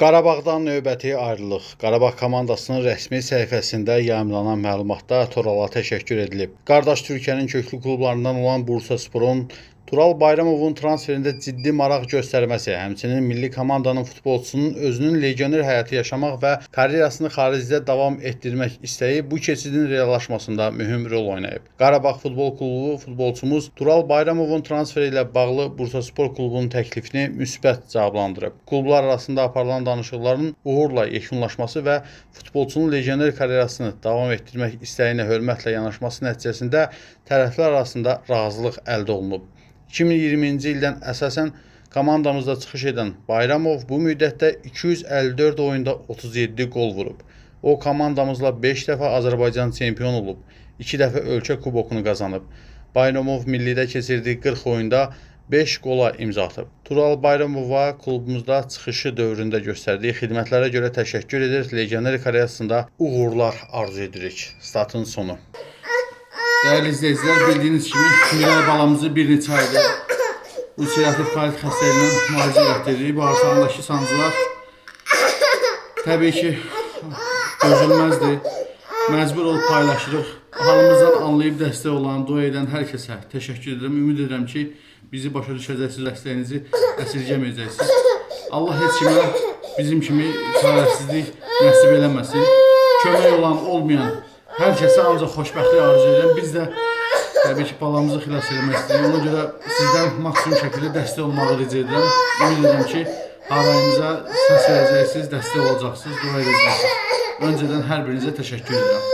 Qarabağdan növbəti ayrılıq. Qarabağ komandasının rəsmi səhifəsində yayımlanan məlumatda Torala təşəkkür edilib. Qardaş Türkiyənin köklü klublarından olan Bursasporun Tural Bayramovun transferində ciddi maraq göstərməsi, həmçinin milli komandanın futbolçusunun özünün legioner həyatı yaşamaq və karyerasını xaricdə davam etdirmək istəyi bu keçidin reallaşmasında mühüm rol oynayıb. Qarabağ Futbol Klubu futbolçumuz Tural Bayramovun transferi ilə bağlı Bursaspor klubunun təklifini müsbət cavablandırıb. Klublar arasında aparılan danışıqların uğurla yekunlaşması və futbolçunun legioner karyerasını davam etdirmək istəyinə hörmətlə yanaşması nəticəsində tərəflər arasında razılıq əldə olunub. 2020-ci ildən əsasən komandamızda çıxış edən Bayramov bu müddətdə 254 oyunda 37 qol vurub. O komandamızla 5 dəfə Azərbaycan çempion olub, 2 dəfə ölkə kubokunu qazanıb. Bayramov millidə keçirdiyi 40 oyunda 5 qola imza atıb. Tural Bayramova klubumuzda çıxışı dövründə göstərdiyi xidmətlərə görə təşəkkür edir. Legioner karyerasında uğurlar arzu edirik. Statın sonu. Değerli izleyiciler, bildiğiniz kimi Miray balamızı bir neçə aydır ulserativ kolit xəstəliyindən müalicə etdiririk. Bağırsağındakı sancılar təbii ki dözülməzdir. Məcbur olub paylaşırıq. Halımızdan anlayıb dəstək olan, dua edən hər kəsə təşəkkür edirəm. Ümid edirəm ki bizi başa düşəcəksiniz, dəstəyinizi əsirgəməyəcəksiniz. Allah heç kimə bizim kimi çarəsizlik nəsib eləməsin. Kömək olan, olmayan hər kəsə ancaq xoşbəxtlik arzu edirəm. Biz də təbii ki balamızı xilas eləmək istəyirik. Ona görə sizdən maksimum şəkildə dəstək olmağı rica edirəm. Ümid edirəm ki harayımıza səs verəcəksiniz, dəstək olacaqsınız, dua edəcəksiniz. Öncədən hər birinizə təşəkkür edirəm.